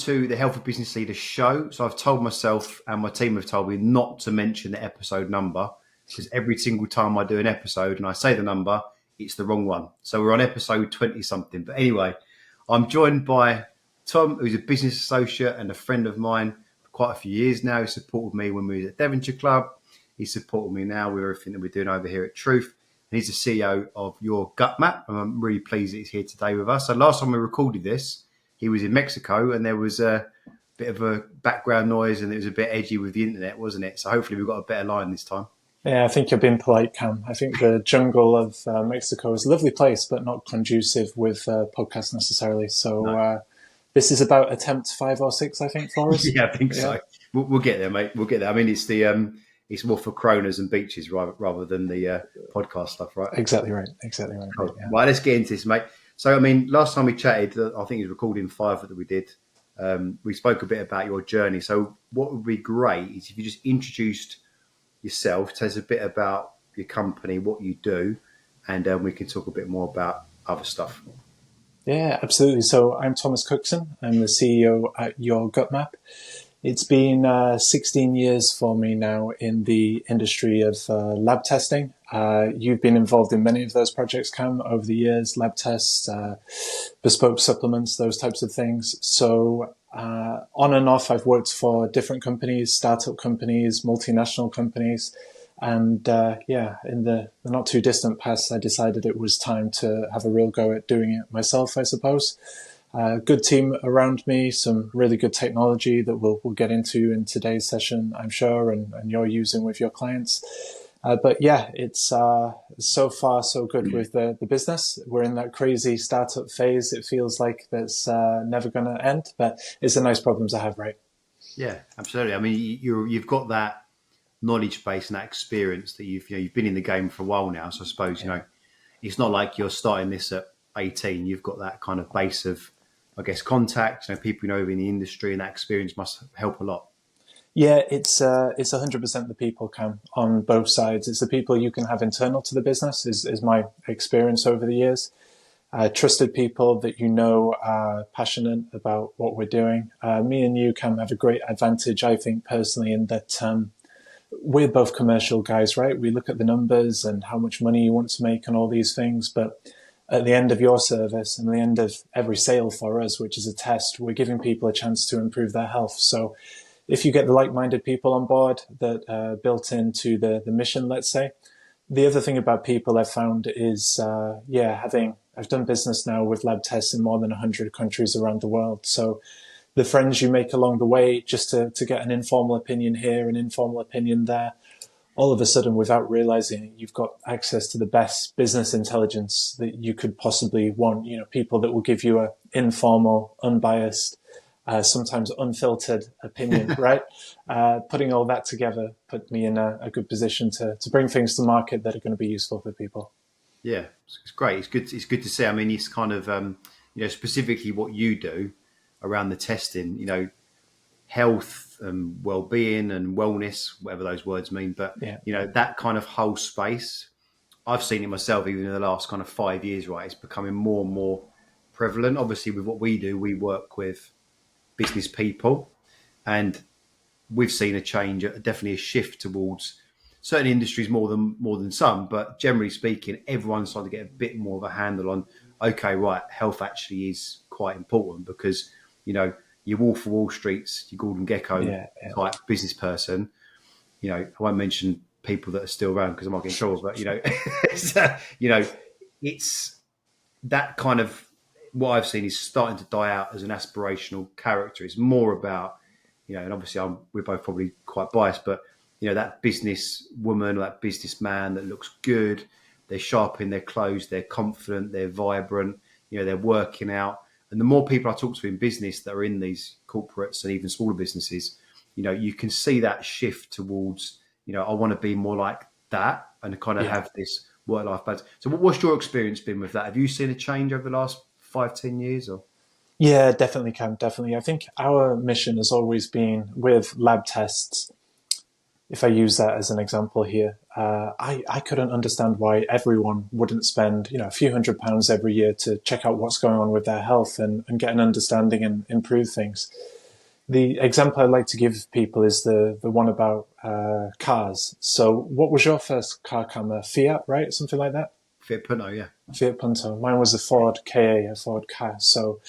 to the Healthy Business Leader show. So I've told myself and my team have told me not to mention the episode number because every single time I do an episode and I say the number, it's the wrong one. So we're on episode 20 something. But anyway, I'm joined by Tom, who's a business associate and a friend of mine for quite a few years now. He supported me when we were at Devonshire Club. He's supported me now with everything that we're doing over here at Truth. And he's the CEO of YourGutMap. And I'm really pleased that he's here today with us. So last time we recorded this, he was in Mexico and there was a bit of a background noise and it was a bit edgy with the internet, wasn't it? So hopefully we've got a better line this time. Yeah, I think you're being polite, Cam. I think the jungle of Mexico is a lovely place, but not conducive with podcasts necessarily. So no. This is about attempt 5 or 6, I think, for us. Yeah, I think so. We'll get there, mate. We'll get there. I mean, it's more for Coronas and beaches rather than the podcast stuff, right? Exactly right. Cool. Yeah. Right, let's get into this, mate. So, I mean, last time we chatted, I think it was recording 5 that we did. We spoke a bit about your journey. So what would be great is if you just introduced yourself, tell us a bit about your company, what you do, and we can talk a bit more about other stuff. Yeah, absolutely. So I'm Thomas Cookson. I'm the CEO at YourGutMap. It's been 16 years for me now in the industry of lab testing. You've been involved in many of those projects, Cam, over the years, lab tests, bespoke supplements, those types of things. So on and off, I've worked for different companies, startup companies, multinational companies. And in the not too distant past, I decided it was time to have a real go at doing it myself, I suppose. Good team around me, some really good technology that we'll get into in today's session, I'm sure, and you're using with your clients. But yeah, it's so far so good with the business. We're in that crazy startup phase. It feels like that's never going to end, but it's a nice problem to have, right? Yeah, absolutely. I mean, you've got that knowledge base and that experience that you've been in the game for a while now. So I suppose it's not like you're starting this at 18. You've got that kind of base of, I guess, contacts, people you know in the industry, and that experience must help a lot. Yeah, it's 100% the people, Cam, on both sides. It's the people you can have internal to the business, is my experience over the years. Trusted people that are passionate about what we're doing. Me and you, Cam, have a great advantage, I think, personally, in that we're both commercial guys, right? We look at the numbers and how much money you want to make and all these things, but at the end of your service and the end of every sale for us, which is a test, we're giving people a chance to improve their health. So if you get the like-minded people on board that are built into the mission, let's say, the other thing about people I've found is, I've done business now with lab tests in more than 100 countries around the world. So the friends you make along the way, just to get an informal opinion here, an informal opinion there, all of a sudden, without realizing it, you've got access to the best business intelligence that you could possibly want. People that will give you a informal, unbiased, sometimes unfiltered opinion, right? Putting all that together put me in a good position to bring things to market that are going to be useful for people. Yeah, it's great. It's good to see. I mean, it's kind of, specifically what you do around the testing, health and well-being and wellness, whatever those words mean. But, that kind of whole space, I've seen it myself even in the last kind of 5 years, right? It's becoming more and more prevalent. Obviously, with what we do, we work with business people and we've seen a change, definitely a shift towards certain industries more than some. But generally speaking, everyone's starting to get a bit more of a handle on, okay, right, health actually is quite important because, you Wolf of Wall Street's, your Gordon Gekko type business person. I won't mention people that are still around because I might get in trouble. But it's that kind of what I've seen is starting to die out as an aspirational character. It's more about and obviously we're both probably quite biased, but that business woman or that businessman that looks good. They're sharp in their clothes. They're confident. They're vibrant. They're working out. And the more people I talk to in business that are in these corporates and even smaller businesses, you can see that shift towards, I want to be more like that and kind of have this work-life balance. So what's your experience been with that? Have you seen a change over the last 5-10 years? Or? Yeah, definitely, Cam, definitely. I think our mission has always been with lab tests. If I use that as an example here, I couldn't understand why everyone wouldn't spend, a few £100s every year to check out what's going on with their health and get an understanding and improve things. The example I like to give people is the one about cars. So, what was your first car, Cam? A Fiat, right? Something like that? Fit Punto, yeah. Fiat Punto. Mine was a Ford KA, a Ford car. So,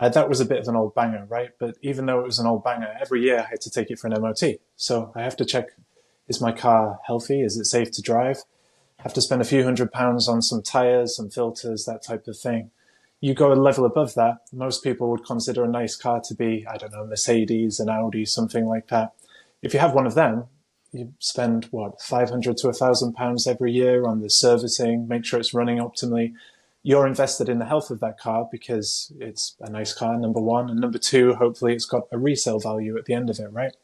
that was a bit of an old banger, right? But even though it was an old banger, every year I had to take it for an MOT. So, I have to check, is my car healthy? Is it safe to drive? I have to spend a few £100s on some tires, some filters, that type of thing. You go a level above that, most people would consider a nice car to be, I don't know, Mercedes, an Audi, something like that. If you have one of them, you spend what, 500 to £1,000 every year on the servicing, make sure it's running optimally. You're invested in the health of that car because it's a nice car, number one, and number two, hopefully it's got a resale value at the end of it, right?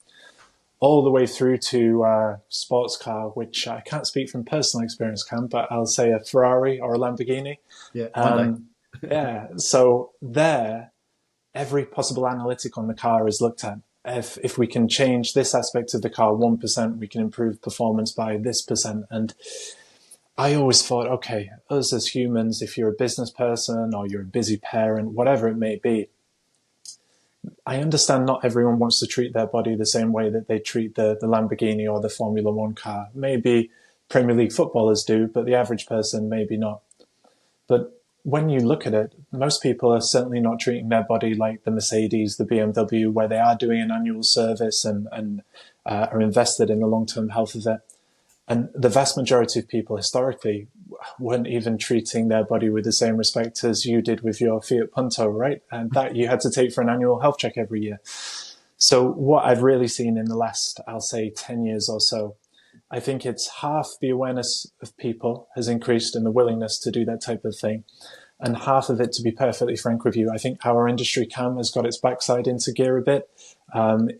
All the way through to sports car, which I can't speak from personal experience, Cam, but I'll say a Ferrari or a Lamborghini. Yeah, one day. Yeah, so there, every possible analytic on the car is looked at. If we can change this aspect of the car 1%, we can improve performance by this percent. And I always thought, okay, us as humans, if you're a business person or you're a busy parent, whatever it may be, I understand not everyone wants to treat their body the same way that they treat the Lamborghini or the Formula One car. Maybe Premier League footballers do, but the average person maybe not. But when you look at it, most people are certainly not treating their body like the Mercedes, the BMW, where they are doing an annual service and are invested in the long-term health of it. And the vast majority of people historically weren't even treating their body with the same respect as you did with your Fiat Punto, right? And that you had to take for an annual health check every year. So what I've really seen in the last, I'll say 10 years or so, I think it's half the awareness of people has increased and the willingness to do that type of thing. And half of it, to be perfectly frank with you, I think our industry, Cam, has got its backside into gear a bit.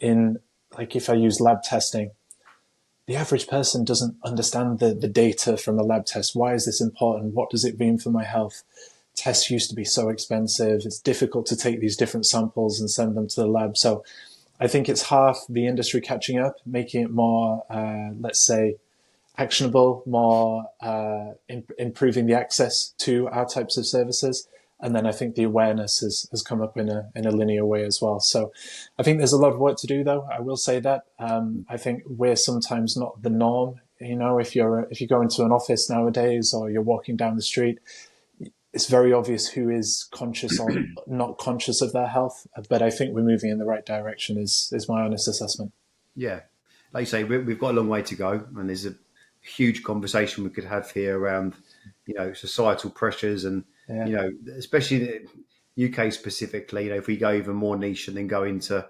In like if I use lab testing, the average person doesn't understand the data from a lab test. Why is this important? What does it mean for my health? Tests used to be so expensive. It's difficult to take these different samples and send them to the lab. So I think it's half the industry catching up, making it more, let's say, actionable, more improving the access to our types of services. And then I think the awareness has come up in a linear way as well. So I think there's a lot of work to do, though. I will say that. I think we're sometimes not the norm. You know, if you go into an office nowadays or you're walking down the street, it's very obvious who is conscious or not conscious of their health. But I think we're moving in the right direction is my honest assessment. Yeah. Like you say, we've got a long way to go, and there's a huge conversation we could have here around, societal pressures and, especially the UK specifically, if we go even more niche and then go into,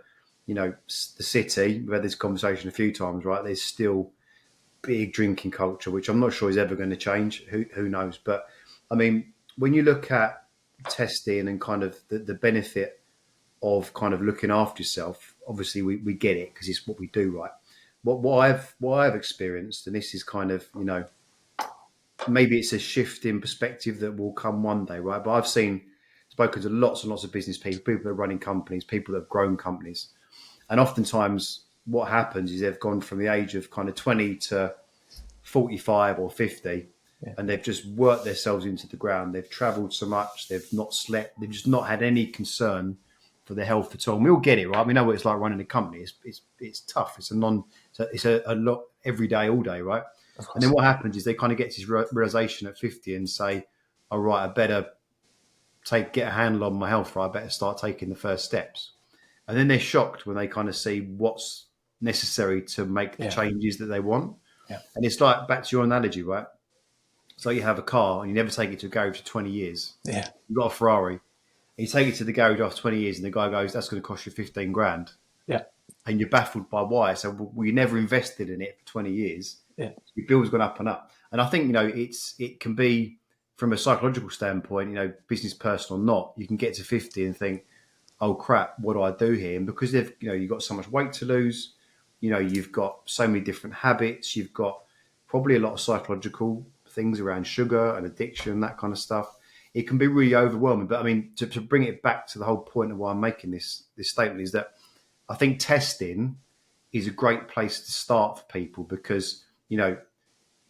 the city, we've had this conversation a few times, right? There's still big drinking culture, which I'm not sure is ever going to change. Who knows? But I mean, when you look at testing and kind of the benefit of kind of looking after yourself, obviously we get it because it's what we do, right? What I've experienced, and this is kind of, maybe it's a shift in perspective that will come one day, right? But I've spoken to lots and lots of business people that are running companies, people that have grown companies. And oftentimes what happens is they've gone from the age of kind of 20 to 45 or 50, and they've just worked themselves into the ground. They've traveled so much, they've not slept, they've just not had any concern for their health at all. And we all get it, right? We know what it's like running a company. It's tough. It's a lot every day, all day, right? And then what happens is they kind of get this realization at 50 and say, all right, I better get a handle on my health, right? I better start taking the first steps. And then they're shocked when they kind of see what's necessary to make the changes that they want. Yeah. And it's like, back to your analogy, right? So you have a car and you never take it to a garage for 20 years. Yeah. You've got a Ferrari. And you take it to the garage after 20 years and the guy goes, that's going to cost you 15 grand. Yeah. And you're baffled by why. So you never invested in it for 20 years. Yeah. Your bill's gone up and up. And I think, it can be from a psychological standpoint, business person or not, you can get to 50 and think, oh crap, what do I do here? And because you've got so much weight to lose, you've got so many different habits, you've got probably a lot of psychological things around sugar and addiction, that kind of stuff. It can be really overwhelming. But I mean, to bring it back to the whole point of why I'm making this statement is that I think testing is a great place to start for people because,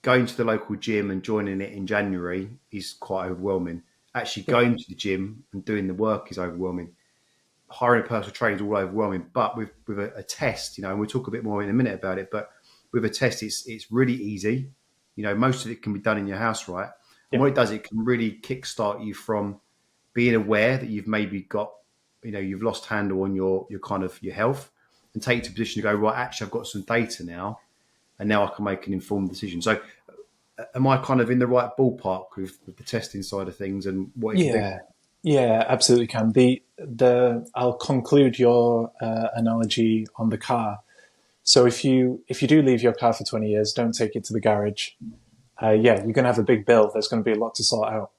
going to the local gym and joining it in January is quite overwhelming. Actually going to the gym and doing the work is overwhelming. hiring a personal trainer is all overwhelming. But with a test, and we'll talk a bit more in a minute about it. But with a test, it's really easy. Most of it can be done in your house, right? And Yeah. what it does, it can really kickstart you from being aware that you've maybe got, you've lost handle on your kind of your health, and take you to a position to go, right, actually, I've got some data now, and now I can make an informed decision. So, am I kind of in the right ballpark with the testing side of things and what it can do? Yeah, yeah, absolutely can. I'll conclude your analogy on the car. So if you do leave your car for 20 years, don't take it to the garage. Yeah, you're going to have a big bill. There's going to be a lot to sort out.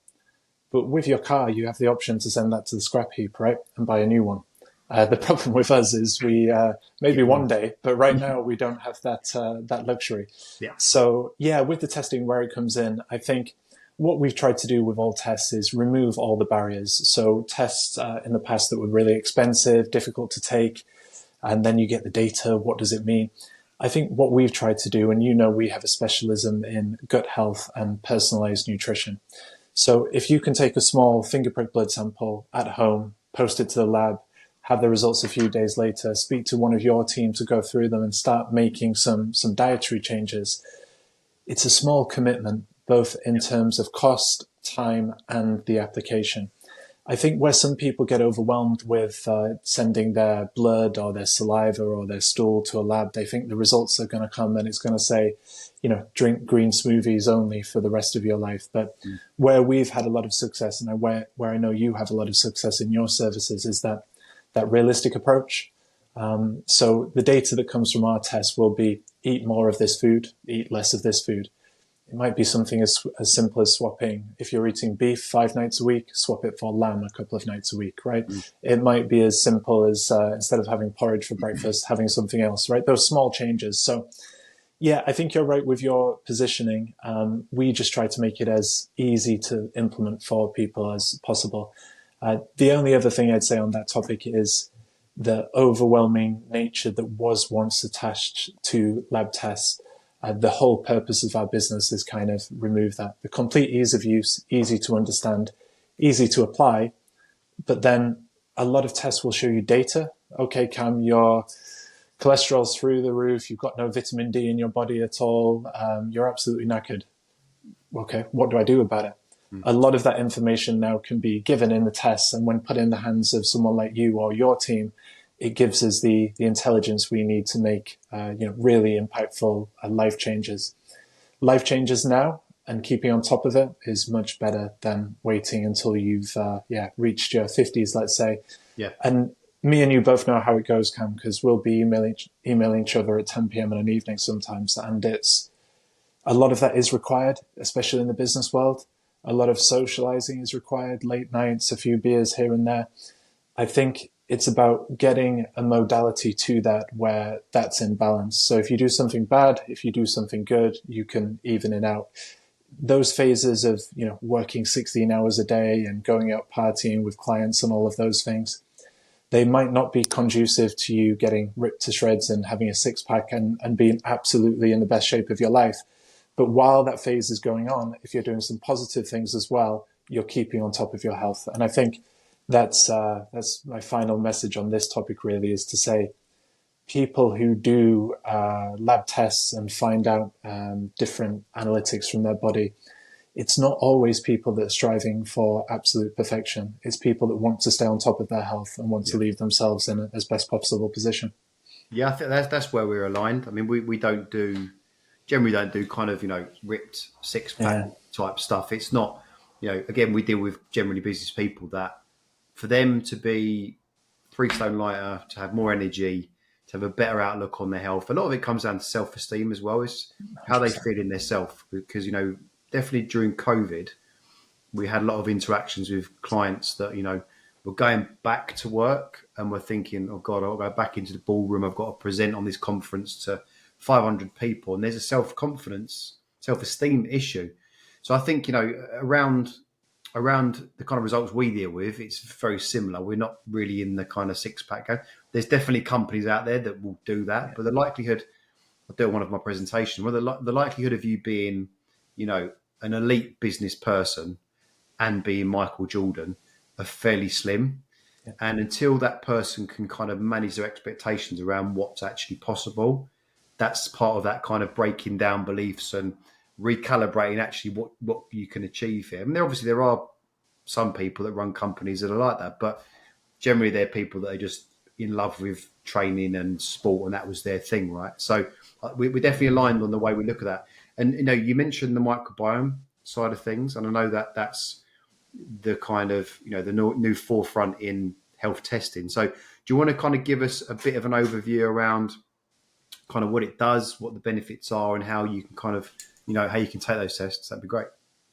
But with your car, you have the option to send that to the scrap heap, right, and buy a new one. The problem with us is we maybe one day, but right now we don't have that luxury. Yeah. So yeah, with the testing where it comes in, I think what we've tried to do with all tests is remove all the barriers. So tests in the past that were really expensive, difficult to take, and then you get the data. What does it mean? I think what we've tried to do, and we have a specialism in gut health and personalized nutrition. So if you can take a small finger prick blood sample at home, post it to the lab, have the results a few days later, speak to one of your team to go through them and start making some dietary changes. It's a small commitment, both in terms of cost, time, and the application. I think where some people get overwhelmed with sending their blood or their saliva or their stool to a lab, they think the results are going to come and it's going to say, drink green smoothies only for the rest of your life. But where we've had a lot of success, and where I know you have a lot of success in your services, is that realistic approach. So the data that comes from our test will be eat more of this food, eat less of this food. It might be something as simple as swapping. If you're eating beef 5 nights a week, swap it for lamb a couple of nights a week, right? It might be as simple as instead of having porridge for breakfast, having something else, right? Those small changes. So yeah, I think you're right with your positioning. We just try to make it as easy to implement for people as possible. The only other thing I'd say on that topic is the overwhelming nature that was once attached to lab tests. The whole purpose of our business is kind of remove that. The complete ease of use, easy to understand, easy to apply, but then a lot of tests will show you data. Okay, Cam, your cholesterol's through the roof, you've got no vitamin D in your body at all, you're absolutely knackered. Okay, what do I do about it? A lot of that information now can be given in the tests, and when put in the hands of someone like you or your team, it gives us the intelligence we need to make really impactful life changes. Life changes now, and keeping on top of it is much better than waiting until you've reached your 50s, let's say. Yeah. And me and you both know how it goes, Cam, because we'll be emailing each other at 10 p.m. in an evening sometimes, and it's a lot of that is required, especially in the business world. A lot of socializing is required, late nights, a few beers here and there. I think it's about getting a modality to that where that's in balance. So if you do something bad, if you do something good, you can even it out. Those phases of, working 16 hours a day and going out partying with clients and all of those things, they might not be conducive to you getting ripped to shreds and having a six pack and being absolutely in the best shape of your life. But while that phase is going on, if you're doing some positive things as well, you're keeping on top of your health. And I think that's my final message on this topic, really, is to say people who do lab tests and find out different analytics from their body, it's not always people that are striving for absolute perfection. It's people that want to stay on top of their health and want to leave themselves in as best possible position. Yeah, I think that's where we're aligned. I mean, we generally don't do kind of, ripped six pack type stuff. It's not, again, we deal with generally business people that for them to be 3 stone lighter, to have more energy, to have a better outlook on their health, a lot of it comes down to self-esteem as well. It's how they feel in their self. Because, definitely during COVID, we had a lot of interactions with clients that, were going back to work and were thinking, oh God, I'll go back into the ballroom. I've got to present on this conference to 500 people, and there's a self-confidence, self-esteem issue. So I think, around the kind of results we deal with, it's very similar. We're not really in the kind of six-pack game. There's definitely companies out there that will do that, but the likelihood, I'll do one of my presentation, well, the likelihood of you being, an elite business person and being Michael Jordan are fairly slim. And until that person can kind of manage their expectations around what's actually possible, that's part of that kind of breaking down beliefs and recalibrating actually what you can achieve here. I mean, obviously there are some people that run companies that are like that, but generally they're people that are just in love with training and sport, and that was their thing, right? So we're definitely aligned on the way we look at that. And you mentioned the microbiome side of things, and I know that that's the kind of the new forefront in health testing. So do you want to kind of give us a bit of an overview around kind of what it does, what the benefits are, and how you can kind of how you can take those tests? That'd be great.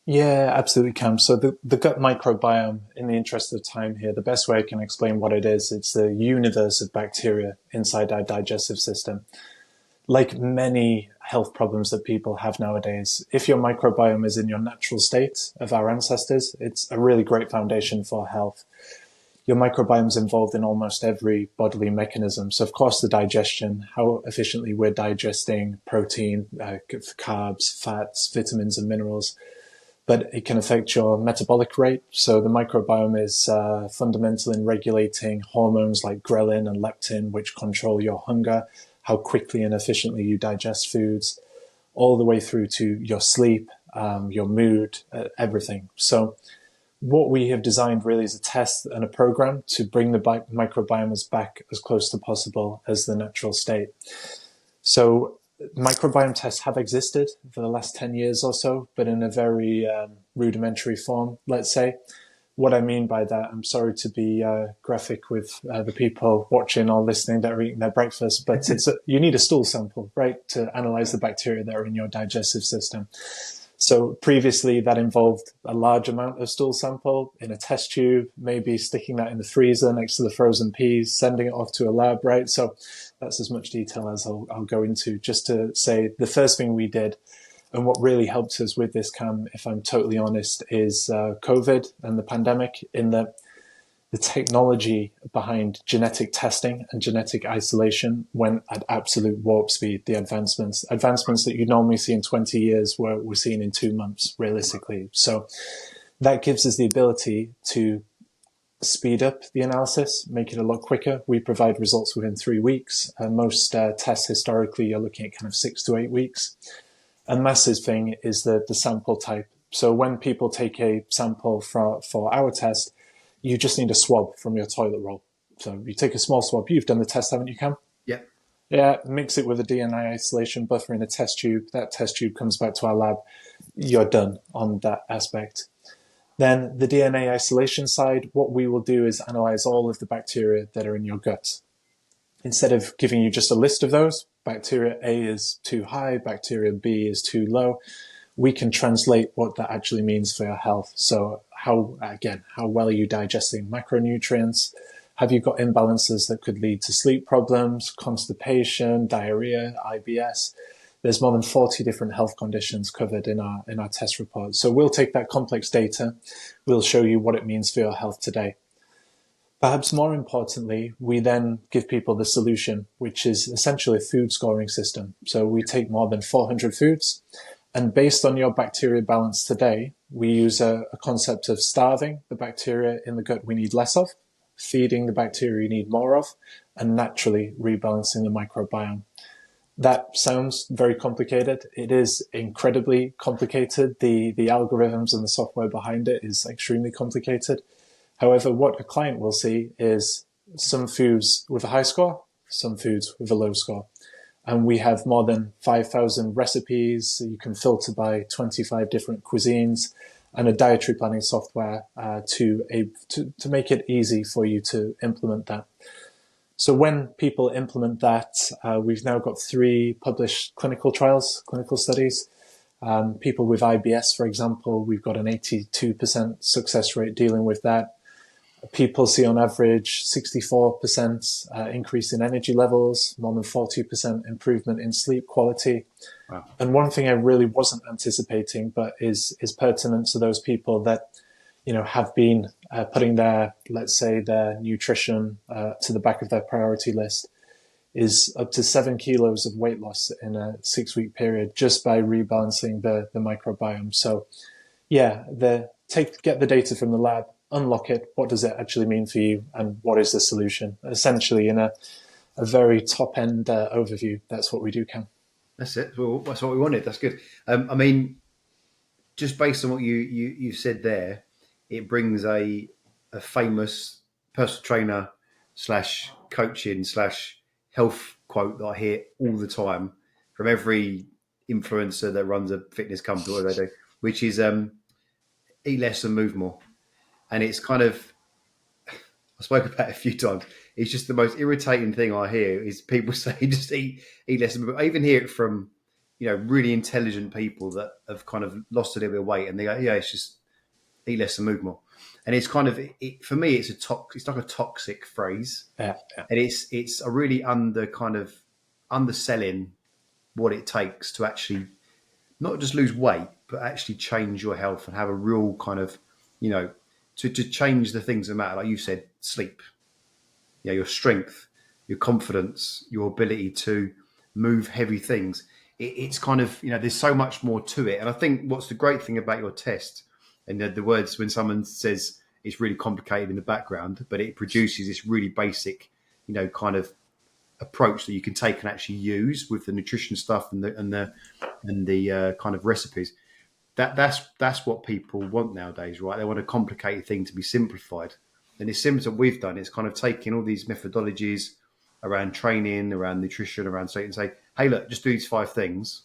Yeah, absolutely, Cam. So the gut microbiome, in the interest of time here, the best way I can explain what it is, it's the universe of bacteria inside our digestive system. Like many health problems that people have nowadays, if your microbiome is in your natural state of our ancestors, it's a really great foundation for health. Your microbiome is involved in almost every bodily mechanism. So, of course, the digestion, how efficiently we're digesting protein, carbs, fats, vitamins, and minerals. But it can affect your metabolic rate. So the microbiome is fundamental in regulating hormones like ghrelin and leptin, which control your hunger, how quickly and efficiently you digest foods, all the way through to your sleep, your mood, everything. So what we have designed really is a test and a program to bring the microbiomes back as close to possible as the natural state. So microbiome tests have existed for the last 10 years or so, but in a very rudimentary form, let's say. What I mean by that, I'm sorry to be graphic with the people watching or listening that are eating their breakfast, but you need a stool sample, right, to analyze the bacteria that are in your digestive system. So previously that involved a large amount of stool sample in a test tube, maybe sticking that in the freezer next to the frozen peas, sending it off to a lab, right? So that's as much detail as I'll go into. Just to say the first thing we did, and what really helped us with this, Cam, if I'm totally honest, is COVID and the pandemic, in that the technology behind genetic testing and genetic isolation went at absolute warp speed. The advancements that you normally see in 20 years we're seeing in 2 months, realistically. So that gives us the ability to speed up the analysis, make it a lot quicker. We provide results within 3 weeks. Most tests historically, you're looking at kind of 6 to 8 weeks. A massive thing is the sample type. So when people take a sample for our test, you just need a swab from your toilet roll. So you take a small swab. You've done the test, haven't you, Cam? Yeah. Yeah, mix it with a DNA isolation buffer in a test tube. That test tube comes back to our lab. You're done on that aspect. Then the DNA isolation side, what we will do is analyze all of the bacteria that are in your gut. Instead of giving you just a list of those, bacteria A is too high, bacteria B is too low, we can translate what that actually means for your health. So how well are you digesting macronutrients? Have you got imbalances that could lead to sleep problems, constipation, diarrhea, IBS? There's more than 40 different health conditions covered in our test report. So we'll take that complex data, we'll show you what it means for your health today. Perhaps more importantly, we then give people the solution, which is essentially a food scoring system. So we take more than 400 foods, and based on your bacteria balance today, we use a concept of starving the bacteria in the gut we need less of, feeding the bacteria you need more of, and naturally rebalancing the microbiome. That sounds very complicated. It is incredibly complicated. The algorithms and the software behind it is extremely complicated. However, what a client will see is some foods with a high score, some foods with a low score. And we have more than 5,000 recipes. You can filter by 25 different cuisines and a dietary planning software to make it easy for you to implement that. So when people implement that, we've now got 3 published clinical studies. People with IBS, for example, we've got an 82% success rate dealing with that. People see on average 64% increase in energy levels, more than 40% improvement in sleep quality. Wow. And one thing I really wasn't anticipating, but is pertinent to those people that have been putting their nutrition to the back of their priority list, is up to 7 kilos of weight loss in a 6-week period just by rebalancing the microbiome. So yeah, get the data from the lab, unlock it. What does it actually mean for you? And what is the solution? Essentially, in a very top-end overview, that's what we do, Cam. That's it. Well, that's what we wanted. That's good. I mean, just based on what you said there, it brings a famous personal trainer slash coaching slash health quote that I hear all the time from every influencer that runs a fitness company, what they do, which is eat less and move more. And it's kind of, I spoke about it a few times. It's just the most irritating thing I hear is people say just eat less and move more. I even hear it from, really intelligent people that have kind of lost a little bit of weight, and they go, yeah, it's just eat less and move more. And it's kind of, for me, it's like a toxic phrase. Yeah. And it's a really underselling what it takes to actually not just lose weight, but actually change your health and have a real kind of, to change the things that matter. Like you said, sleep, your strength, your confidence, your ability to move heavy things. It's kind of, there's so much more to it. And I think what's the great thing about your test, and the words when someone says it's really complicated in the background, but it produces this really basic, kind of approach that you can take and actually use with the nutrition stuff and the kind of recipes. That's what people want nowadays, right? They want a complicated thing to be simplified. And it's similar to what we've done. It's kind of taking all these methodologies around training, around nutrition, around sleep, and say, hey, look, just do these 5 things,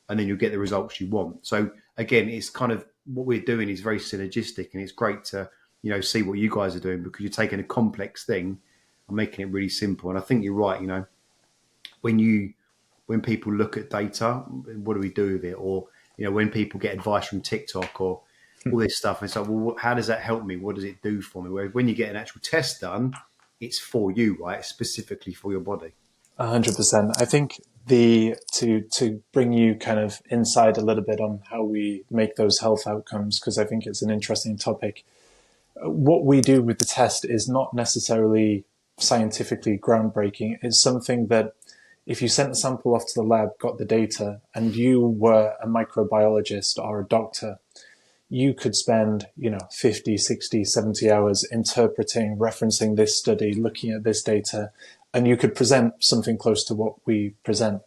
and then you'll get the results you want. So again, it's kind of what we're doing is very synergistic, and it's great to, see what you guys are doing, because you're taking a complex thing and making it really simple. And I think you're right. When people look at data, what do we do with it? Or, when people get advice from TikTok or all this stuff, and it's like, well, how does that help me? What does it do for me? Whereas when you get an actual test done, it's for you, right? It's specifically for your body. 100%. I think to bring you kind of inside a little bit on how we make those health outcomes, because I think it's an interesting topic. What we do with the test is not necessarily scientifically groundbreaking. It's something that if you sent a sample off to the lab, got the data, and you were a microbiologist or a doctor, you could spend, 50, 60, 70 hours interpreting, referencing this study, looking at this data, and you could present something close to what we present.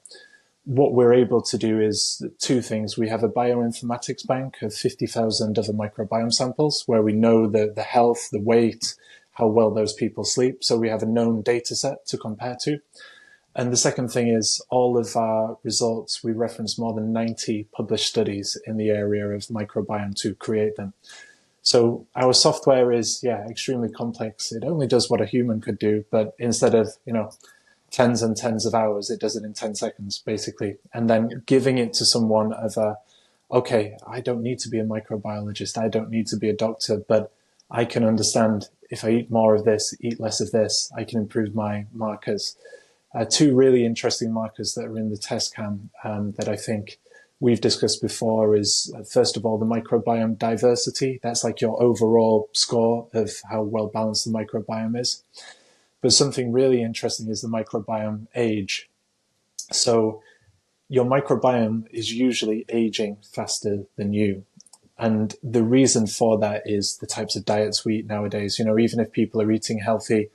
What we're able to do is 2 things. We have a bioinformatics bank of 50,000 other microbiome samples where we know the health, the weight, how well those people sleep. So we have a known data set to compare to. And the second thing is all of our results, we reference more than 90 published studies in the area of microbiome to create them. So our software is, extremely complex. It only does what a human could do, but instead of, tens and tens of hours, it does it in 10 seconds, basically. And then giving it to someone okay, I don't need to be a microbiologist. I don't need to be a doctor, but I can understand if I eat more of this, eat less of this, I can improve my markers. 2 really interesting markers that are in the test cam that I think we've discussed before is, first of all, the microbiome diversity. That's like your overall score of how well balanced the microbiome is. But something really interesting is the microbiome age. So your microbiome is usually aging faster than you. And the reason for that is the types of diets we eat nowadays. Even if people are eating healthy,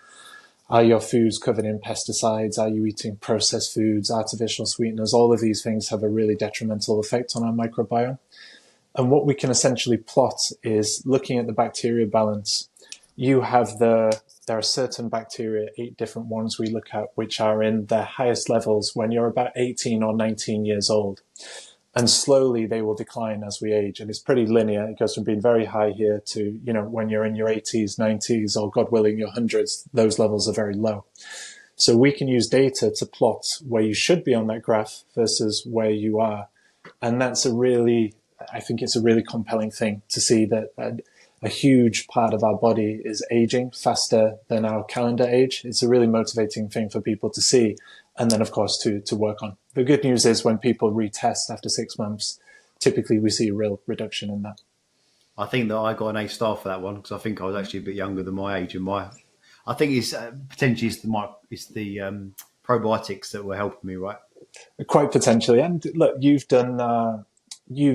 are your foods covered in pesticides? Are you eating processed foods, artificial sweeteners? All of these things have a really detrimental effect on our microbiome. And what we can essentially plot is looking at the bacteria balance. There are certain bacteria, 8 different ones we look at, which are in their highest levels when you're about 18 or 19 years old. And slowly they will decline as we age. And it's pretty linear. It goes from being very high here to, when you're in your 80s, 90s, or God willing, your hundreds, those levels are very low. So we can use data to plot where you should be on that graph versus where you are. And I think it's a really compelling thing to see that a huge part of our body is aging faster than our calendar age. It's a really motivating thing for people to see. And then, of course, to work on. The good news is when people retest after 6 months, typically we see a real reduction in that. I think that I got an A-star for that one because I think I was actually a bit younger than my age. And I think it's potentially it's the probiotics that were helping me, right? Quite potentially. And look, you've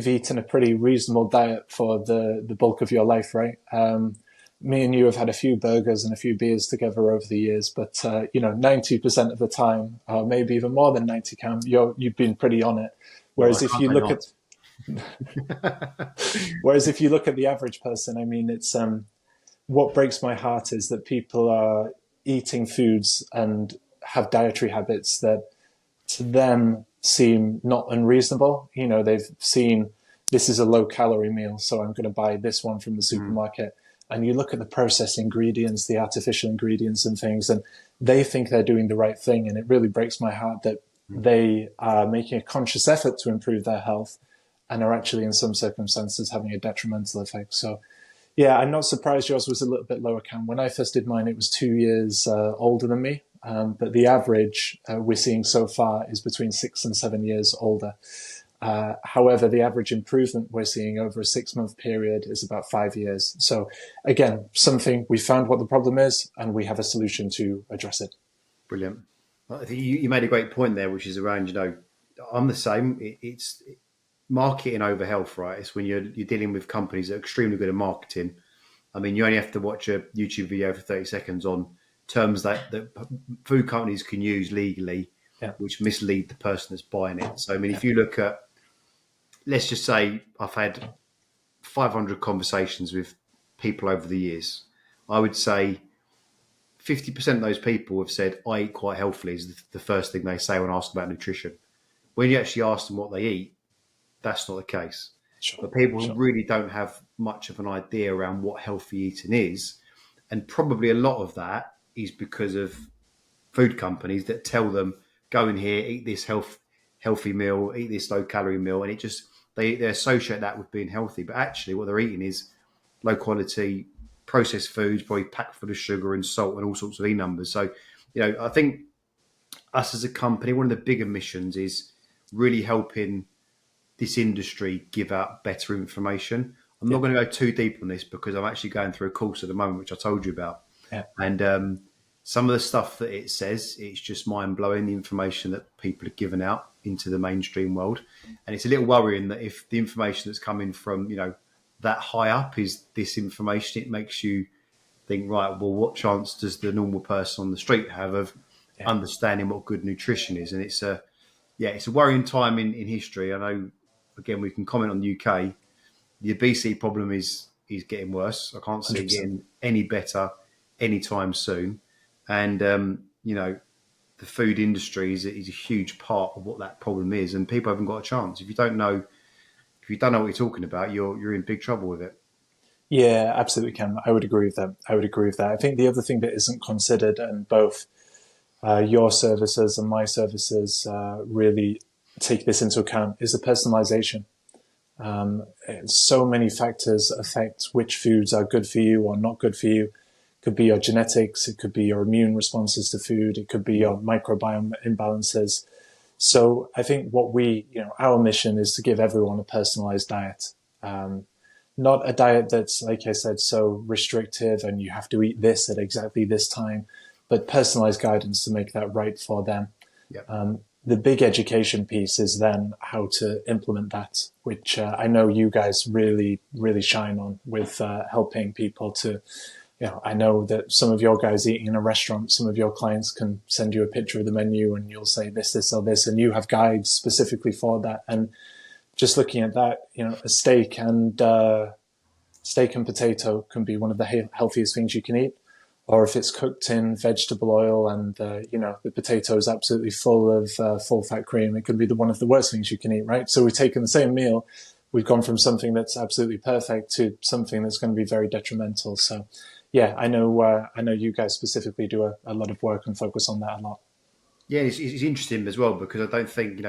eaten a pretty reasonable diet for the bulk of your life, right? me and you have had a few burgers and a few beers together over the years, but 90% of the time, maybe even more than 90, Cam, you've been pretty on it. Well, I Whereas if can't you say look not. at whereas if you look at the average person, I mean, it's what breaks my heart is that people are eating foods and have dietary habits that to them seem not unreasonable. They've seen this is a low calorie meal, so I'm going to buy this one from the Mm. supermarket. And you look at the processed ingredients, the artificial ingredients and things, and they think they're doing the right thing. And it really breaks my heart that they are making a conscious effort to improve their health and are actually in some circumstances having a detrimental effect. So yeah, I'm not surprised yours was a little bit lower, Cam. When I first did mine, it was 2 years older than me. But the average we're seeing so far is between 6 and 7 years older. However, the average improvement we're seeing over a 6 month period is about 5 years. So again, something we found what the problem is and we have a solution to address it. Brilliant. I think you made a great point there, which is around, I'm the same. It's marketing over health, right? It's when you're dealing with companies that are extremely good at marketing. I mean, you only have to watch a YouTube video for 30 seconds on terms that food companies can use legally, Yeah, which mislead the person that's buying it. So, I mean, yeah, if you look at, let's just say I've had 500 conversations with people over the years, I would say 50% of those people have said, I eat quite healthily, is the first thing they say when asked about nutrition. When you actually ask them what they eat, that's not the case. sure, But people who sure. really don't have much of an idea around what healthy eating is, and probably a lot of that is because of food companies that tell them, go in here, eat this healthy meal, eat this low calorie meal, and it just they associate that with being healthy. But actually what they're eating is low quality processed foods, probably packed full of sugar and salt and all sorts of E numbers. So, I think us as a company, one of the bigger missions is really helping this industry give out better information. I'm Yeah, not going to go too deep on this because I'm actually going through a course at the moment, which I told you about. yeah, And some of the stuff that it says, it's just mind blowing, the information that people are giving out into the mainstream world. And it's a little worrying that if the information that's coming from, that high up is this information, it makes you think, right, well, what chance does the normal person on the street have of yeah. understanding what good nutrition is? And it's a worrying time in history. I know, again, we can comment on the UK. The obesity problem is getting worse. I can't see it 100%. getting any better anytime soon. And the food industry is a huge part of what that problem is, and people haven't got a chance. If you don't know what you're talking about, you're in big trouble with it. Yeah, absolutely, Cam. I would agree with that. I would agree with that. I think the other thing that isn't considered, and both your services and my services really take this into account, is the personalization. So many factors affect which foods are good for you or not good for you. It could be your genetics, it could be your immune responses to food, it could be your microbiome imbalances. So I think our mission is to give everyone a personalized diet. Not a diet that's, like I said, so restrictive and you have to eat this at exactly this time, but personalized guidance to make that right for them. Yeah. The big education piece is then how to implement that, which I know you guys really, really shine on with helping people to, I know that some of your guys eating in a restaurant, some of your clients can send you a picture of the menu and you'll say this, or this, and you have guides specifically for that. And just looking at that, a steak and potato can be one of the healthiest things you can eat. Or if it's cooked in vegetable oil and the potato is absolutely full of full fat cream, it could be one of the worst things you can eat, right? So we've taken the same meal, we've gone from something that's absolutely perfect to something that's going to be very detrimental. So, yeah, I know you guys specifically do a lot of work and focus on that a lot. Yeah, it's interesting as well because I don't think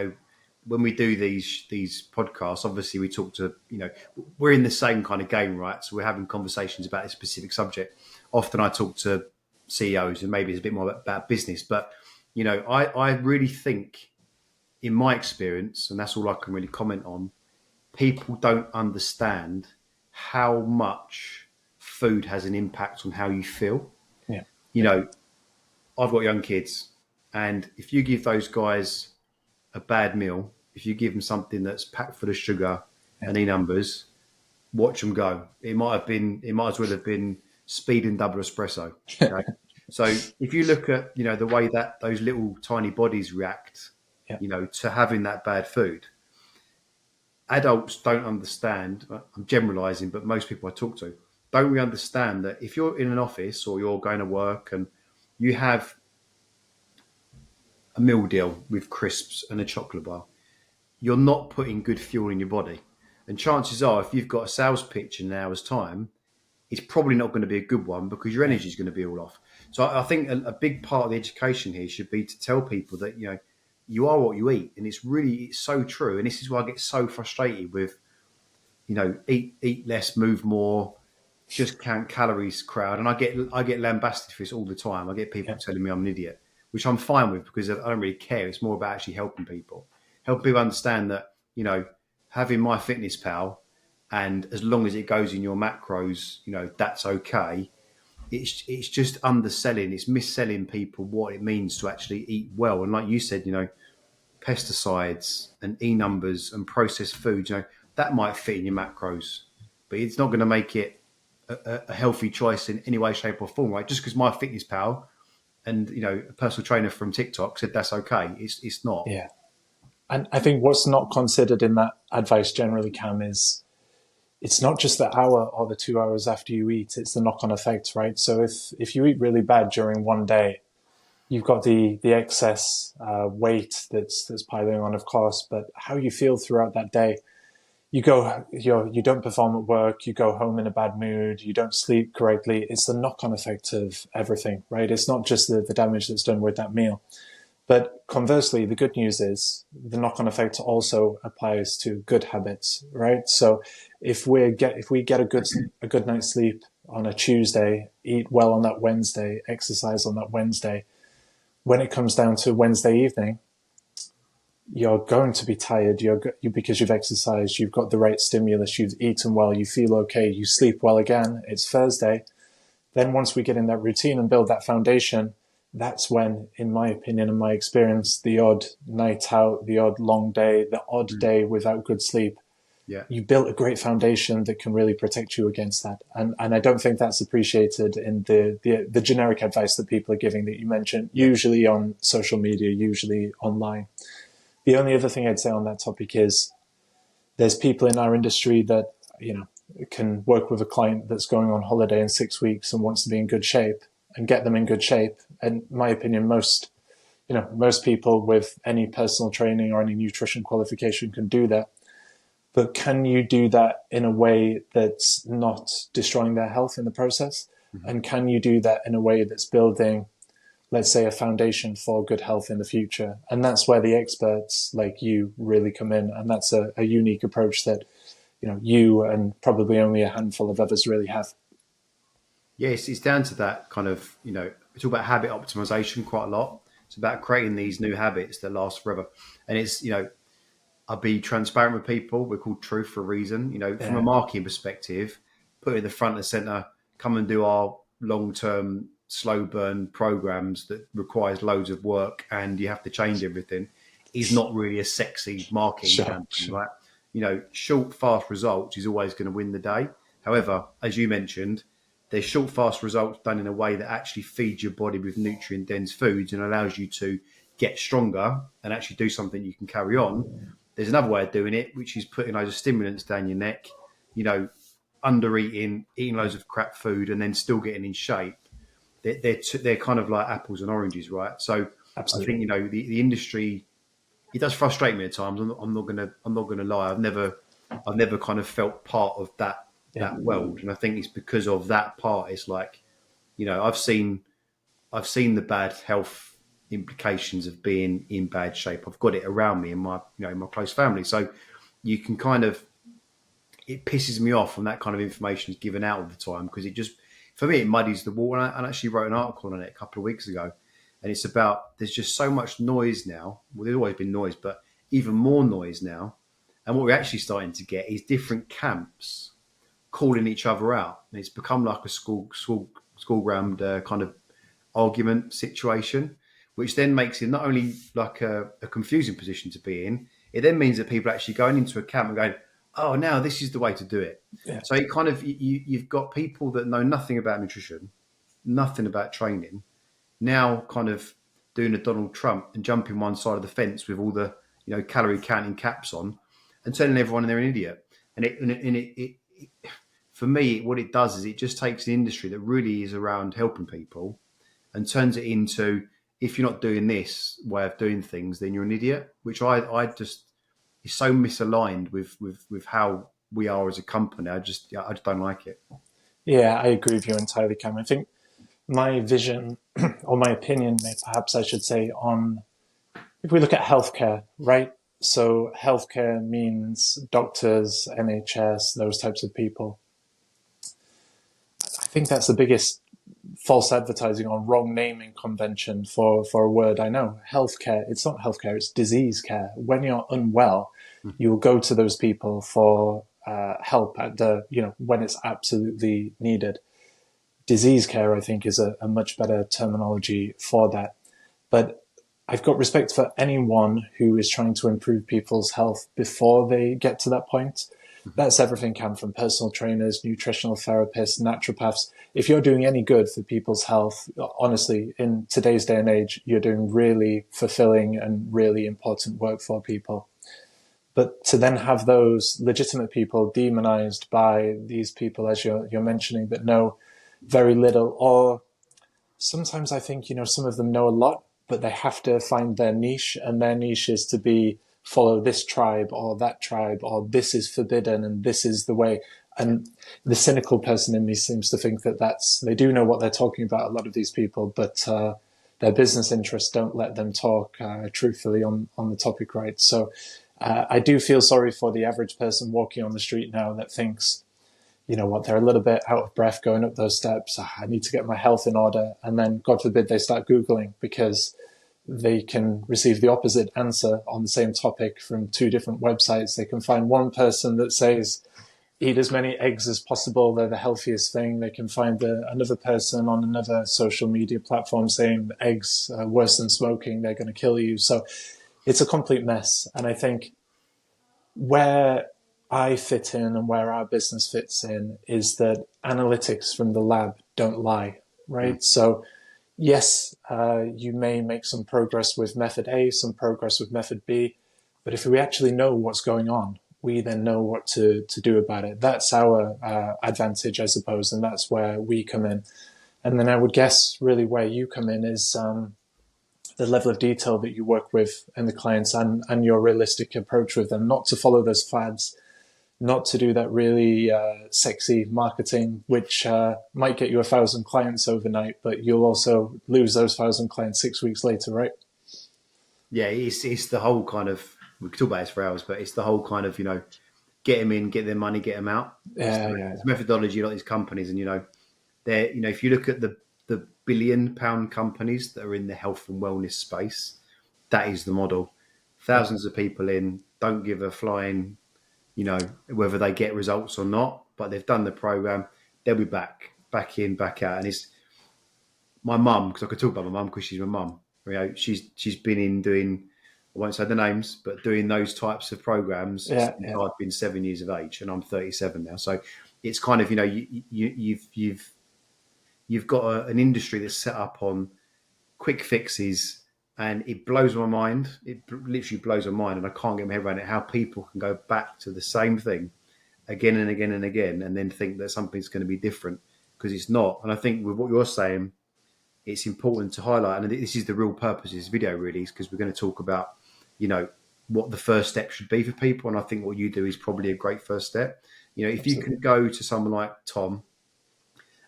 when we do these podcasts, obviously we talk to we're in the same kind of game, right? So we're having conversations about a specific subject. Often I talk to CEOs and maybe it's a bit more about business, but I really think in my experience, and that's all I can really comment on, people don't understand how much food has an impact on how you feel. Yeah, You yeah, know, I've got young kids, and if you give those guys a bad meal, if you give them something that's packed full of sugar yeah, and E numbers, watch them go. It might as well have been speed and double espresso. Okay? So if you look at, the way that those little tiny bodies react, Yeah. To having that bad food, adults don't understand. I'm generalizing, but most people I talk to don't really understand that if you're in an office or you're going to work and you have a meal deal with crisps and a chocolate bar, you're not putting good fuel in your body. And chances are, if you've got a sales pitch in an hour's time, it's probably not going to be a good one because your Yeah. energy is going to be all off. So I think a big part of the education here should be to tell people that, you are what you eat. And it's so true. And this is why I get so frustrated with, eat less, move more, just count calories crowd. And I get lambasted for this all the time. I get people Yeah. telling me I'm an idiot, which I'm fine with because I don't really care. It's more about actually helping people understand that, having my fitness pal, and as long as it goes in your macros, that's okay. It's just underselling. It's mis-selling people what it means to actually eat well. And like you said, pesticides and numbers and processed foods, that might fit in your macros, but it's not going to make it a healthy choice in any way, shape, or form, right? Just because my fitness pal and a personal trainer from TikTok said that's okay, it's not. Yeah. And I think what's not considered in that advice generally, Cam, is it's not just the hour or the 2 hours after you eat, it's the knock-on effect, right? So if you eat really bad during one day, you've got the excess weight that's piling on, of course, but how you feel throughout that day. You don't perform at work, you go home in a bad mood, you don't sleep correctly. It's the knock-on effect of everything, right? It's not just the damage that's done with that meal. But conversely, the good news is the knock-on effect also applies to good habits, right? So if we get a good night's sleep on a Tuesday, eat well on that Wednesday, exercise on that Wednesday, when it comes down to Wednesday evening, you're going to be tired. Because you've exercised, you've got the right stimulus, you've eaten well, you feel okay, you sleep well again. It's Thursday. Then once we get in that routine and build that foundation, that's when, in my opinion and my experience, the odd night out, the odd long day, the odd day without good sleep, Yeah. you built a great foundation that can really protect you against that. And I don't think that's appreciated in the generic advice that people are giving that you mentioned, usually on social media, usually online. The only other thing I'd say on that topic is there's people in our industry that, can work with a client that's going on holiday in 6 weeks and wants to be in good shape and get them in good shape. And in my opinion, most people with any personal training or any nutrition qualification can do that. But can you do that in a way that's not destroying their health in the process? Mm-hmm. And can you do that in a way that's building, let's say, a foundation for good health in the future? And that's where the experts like you really come in. And that's a unique approach that, you and probably only a handful of others really have. Yes, it's down to that kind of, we talk about habit optimization quite a lot. It's about creating these new habits that last forever. And it's, I'll be transparent with people. We're called truth for a reason. From a marketing perspective, put it in the front and center, come and do our long-term slow burn programs that requires loads of work and you have to change everything is not really a sexy marketing campaign, right? Short, fast results is always going to win the day. However, as you mentioned, there's short, fast results done in a way that actually feeds your body with nutrient-dense foods and allows you to get stronger and actually do something you can carry on. There's another way of doing it, which is putting loads of stimulants down your neck, under eating loads of crap food and then still getting in shape. They're kind of like apples and oranges, right? So Absolutely. I think the industry, it does frustrate me at times. I'm not gonna lie. I've never kind of felt part of that world, and I think it's because of that part. It's like, I've seen the bad health implications of being in bad shape. I've got it around me in my in my close family, so you can kind of, it pisses me off when that kind of information is given out all the time because it just, for me, it muddies the water. And I actually wrote an article on it a couple of weeks ago, and it's about there's just so much noise now. Well, there's always been noise, but even more noise now. And what we're actually starting to get is different camps calling each other out, and it's become like a school ground kind of argument situation, which then makes it not only like a confusing position to be in. It then means that people are actually going into a camp and going, oh, now this is the way to do it. Yeah. So it kind of you've got people that know nothing about nutrition, nothing about training, now kind of doing a Donald Trump and jumping one side of the fence with all the calorie counting caps on, and telling everyone they're an idiot. And for me, what it does is it just takes an industry that really is around helping people and turns it into, if you're not doing this way of doing things, then you're an idiot. Which I just is so misaligned with how we are as a company. I just don't like it. Yeah, I agree with you entirely, Cam. I think my vision, or my opinion, perhaps I should say, on if we look at healthcare, right? So healthcare means doctors, NHS, those types of people. I think that's the biggest false advertising or wrong naming convention for a word. I know healthcare, it's not healthcare, it's disease care. When you're unwell, you will go to those people for help at when it's absolutely needed. Disease care, I think, is a much better terminology for that. But I've got respect for anyone who is trying to improve people's health before they get to that point. That's everything, from personal trainers, nutritional therapists, naturopaths. If you're doing any good for people's health, honestly, in today's day and age, you're doing really fulfilling and really important work for people. But to then have those legitimate people demonized by these people, as you're mentioning, that know very little, or sometimes I think, some of them know a lot, but they have to find their niche, and their niche is to be follow this tribe or that tribe, or this is forbidden and this is the way. And the cynical person in me seems to think that they do know what they're talking about, a lot of these people, but their business interests don't let them talk truthfully on the topic, right? So I do feel sorry for the average person walking on the street now that thinks, you know what, they're a little bit out of breath going up those steps. I need to get my health in order. And then, God forbid, they start Googling, because they can receive the opposite answer on the same topic from two different websites. They can find one person that says, eat as many eggs as possible, they're the healthiest thing. They can find another person on another social media platform saying eggs are worse than smoking, they're going to kill you. So it's a complete mess. And I think where I fit in and where our business fits in is that analytics from the lab don't lie, right? So yes, you may make some progress with method A, some progress with method B, but if we actually know what's going on, we then know what to do about it. That's our advantage, I suppose, and that's where we come in. And then I would guess really where you come in is the level of detail that you work with and the clients, and your realistic approach with them, not to follow those fads, not to do that really sexy marketing, which might get you 1,000 clients overnight, but you'll also lose those 1,000 clients 6 weeks later, right? Yeah, it's the whole kind of, we could talk about this for hours, but it's the whole kind of, get them in, get their money, get them out. It's methodology, like these companies, and they're, if you look at the £1 billion companies that are in the health and wellness space, that is the model. Thousands of people in, don't give a flying, whether they get results or not, but they've done the program, they'll be back in, back out. And it's my mum, because I could talk about my mum because she's my mum. She's been in doing, I won't say the names, but doing those types of programs since I've been 7 years of age, and I'm 37 now. So it's kind of, you've got an industry that's set up on quick fixes, and it blows my mind. It literally blows my mind, and I can't get my head around it, how people can go back to the same thing again and again and again and then think that something's going to be different, because it's not. And I think with what you're saying, it's important to highlight, and this is the real purpose of this video really, is because we're going to talk about, what the first step should be for people. And I think what you do is probably a great first step. If Absolutely. You can go to someone like Tom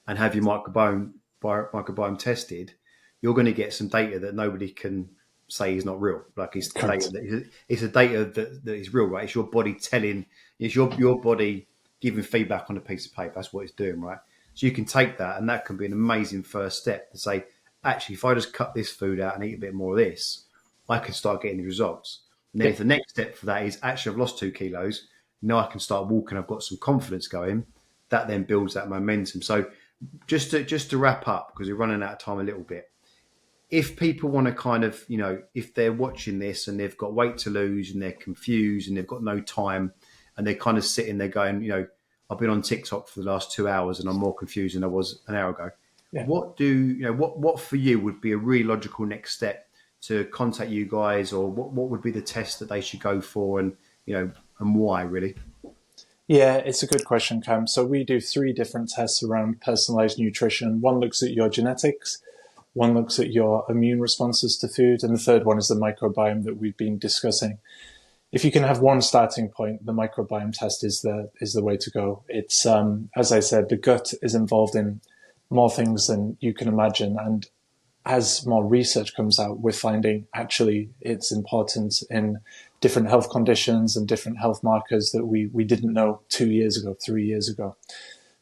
and have your microbiome tested, you're going to get some data that nobody can say is not real. Like it's a data that is real, right? It's your body telling, it's your body giving feedback on a piece of paper. That's what it's doing, right? So you can take that, and that can be an amazing first step to say, actually, if I just cut this food out and eat a bit more of this, I can start getting the results. And then if the next step for that is, actually, I've lost 2 kilos, now I can start walking, I've got some confidence going, that then builds that momentum. So just to wrap up, because we're running out of time a little bit, if people want to kind of, if they're watching this and they've got weight to lose and they're confused and they've got no time and they're kind of sitting there going, I've been on TikTok for the last 2 hours and I'm more confused than I was an hour ago. Yeah. What for you would be a really logical next step to contact you guys, or what would be the test that they should go for, and and why really? Yeah, it's a good question, Cam. So we do 3 different tests around personalized nutrition. One looks at your genetics, one looks at your immune responses to food, and the third one is the microbiome that we've been discussing. If you can have one starting point, the microbiome test is the way to go. It's as I said, the gut is involved in more things than you can imagine, and as more research comes out, we're finding actually its importance in different health conditions and different health markers that we didn't know 2 years ago, 3 years ago.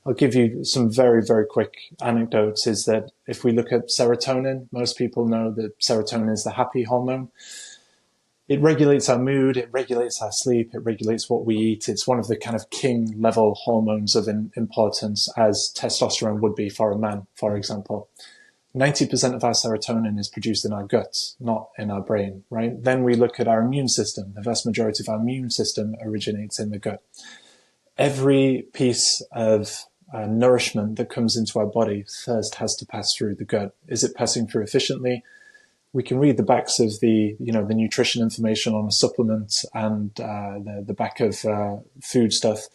I'll give you some very, very quick anecdotes. Is that if we look at serotonin, most people know that serotonin is the happy hormone. It regulates our mood, it regulates our sleep, it regulates what we eat. It's one of the kind of king level hormones of importance, as testosterone would be for a man, for example. 90% of our serotonin is produced in our guts, not in our brain, right? Then we look at our immune system. The vast majority of our immune system originates in the gut. Every piece of nourishment that comes into our body first has to pass through the gut. Is it passing through efficiently? We can read the backs of the nutrition information on a supplement and the back of food stuff,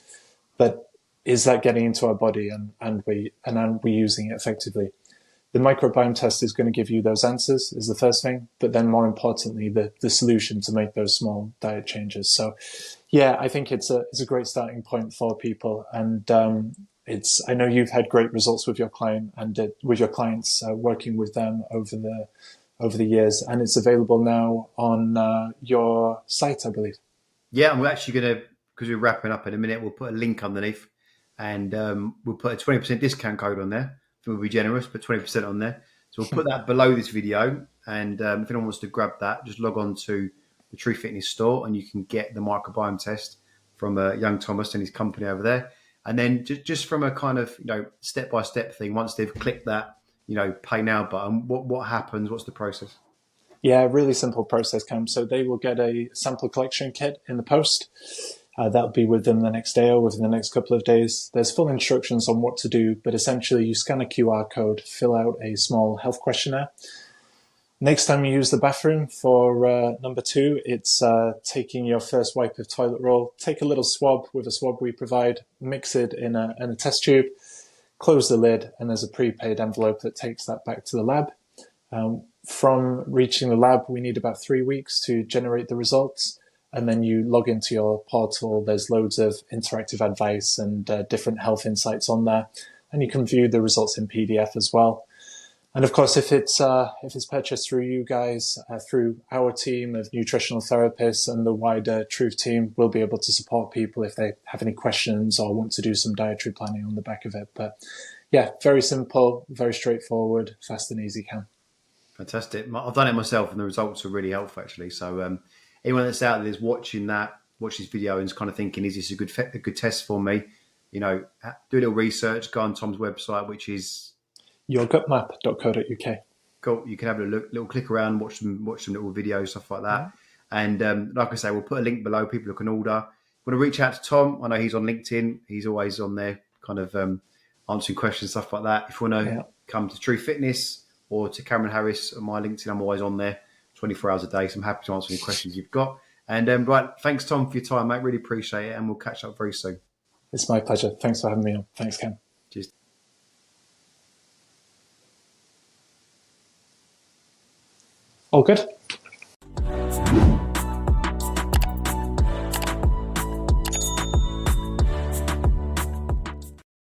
but is that getting into our body and are we using it effectively? The microbiome test is going to give you those answers, is the first thing, but then more importantly, the solution to make those small diet changes. So, yeah, I think it's a great starting point for people, and I know you've had great results with your client and with your clients working with them over the years, and it's available now on your site, I believe. Yeah, and we're actually going to, because we're wrapping up in a minute, we'll put a link underneath, and we'll put a 20% discount code on there. We'll be generous, put 20% on there. So we'll put that below this video, and if anyone wants to grab that, just log on to the True Fitness store, and you can get the microbiome test from young Thomas and his company over there. And then just from a kind of step-by-step thing, once they've clicked that pay now button, what happens? What's the process? Yeah, really simple process, Cam. So they will get a sample collection kit in the post. That'll be with them the next day or within the next couple of days. There's full instructions on what to do, but essentially you scan a QR code, fill out a small health questionnaire. Next time you use the bathroom for number 2, it's taking your first wipe of toilet roll, take a little swab with a swab we provide, mix it in a test tube, close the lid, and there's a prepaid envelope that takes that back to the lab. From reaching the lab, we need about 3 weeks to generate the results. And then you log into your portal. There's loads of interactive advice and different health insights on there. And you can view the results in PDF as well. And of course, if it's purchased through you guys, through our team of nutritional therapists and the wider Truth team, we'll be able to support people if they have any questions or want to do some dietary planning on the back of it. But yeah, very simple, very straightforward, fast and easy, Cam. Fantastic. I've done it myself, and the results are really helpful, actually. So anyone that's out there is watch this video and is kind of thinking, is this a good test for me? Do a little research, go on Tom's website, which is YourGutMap.co.uk. Cool. You can have a little click around, watch some little videos, stuff like that. Yeah. And like I say, we'll put a link below. People can order. Want to reach out to Tom? I know he's on LinkedIn. He's always on there, kind of answering questions, stuff like that. If you want to come to True Fitness or to Cameron Harris on my LinkedIn, I'm always on there 24 hours a day. So I'm happy to answer any questions you've got. And right, thanks, Tom, for your time, mate. Really appreciate it. And we'll catch up very soon. It's my pleasure. Thanks for having me on. Thanks, Cam. Cheers. All good?